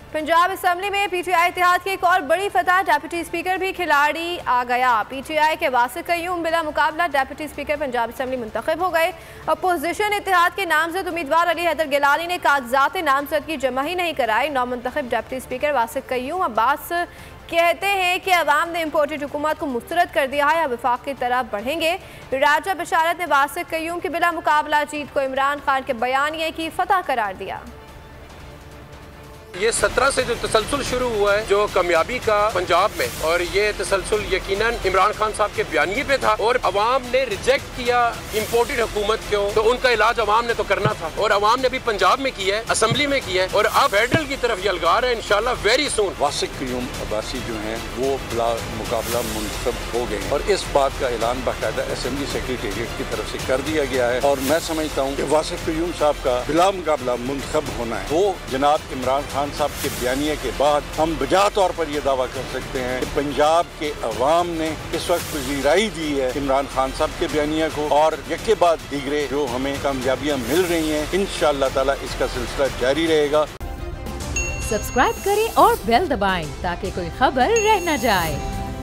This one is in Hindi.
पंजाब असम्बली में पीटीआई इत्तेहाद की एक और बड़ी फतह, डेप्यूटी स्पीकर भी खिलाड़ी आ गया। पीटीआई के वासिक कय्यूम बिला मुकाबला डेप्यूटी स्पीकर पंजाब असम्बली मुंतखब हो गए। अपोजिशन इत्तेहाद के नामजद उम्मीदवार अली हैदर गिलानी ने कागजात नामजदगी जमा ही नहीं कराई। नौमुंतखब डेप्यूटी स्पीकर वासिक कय्यूम अब्बास कहते हैं कि अवाम ने इम्पोर्टेड हुकूमत को मुस्तरद कर दिया है, अब वफाक की तरफ बढ़ेंगे। राजा बशारत ने वासिक कय्यूम की बिला मुकाबला जीत को इमरान खान के बयानिए की फतह करार दिया। ये 17 से जो तसलसल शुरू हुआ है, जो कामयाबी का पंजाब में, और ये तसलसल यकीनन इमरान खान साहब के बयानिए पे था और अवाम ने रिजेक्ट किया इम्पोर्टेड हुकूमत को, तो उनका इलाज अवाम ने तो करना था और अवाम ने भी पंजाब में किया है, असम्बली में किया है और अब फेडरल की तरफ ये अलगार है इंशाल्लाह वेरी सून। वासिक कय्यूम अब्बासी जो हैं वो बिला मुकाबला मुंतखब हो गए और इस बात का ऐलान बाकायदा असम्बली सेक्रेटेरिएट की तरफ से कर दिया गया है और मैं समझता हूँ कि वासिक कय्यूम साहब का बिला मुकाबला मुंतखब होना है। वो जनाब इमरान खान साहब के बयानिए के बाद हम बजा तौर पर यह दावा कर सकते हैं कि पंजाब के अवाम ने इस वक्त पजीराई दी है इमरान खान साहब के बयानिए को और यके बाद दीगरे जो हमें कामयाबियां मिल रही हैं, इंशाअल्लाह ताला इसका सिलसिला जारी रहेगा। सब्सक्राइब करें और बेल दबाएं ताकि कोई खबर रह न जाए।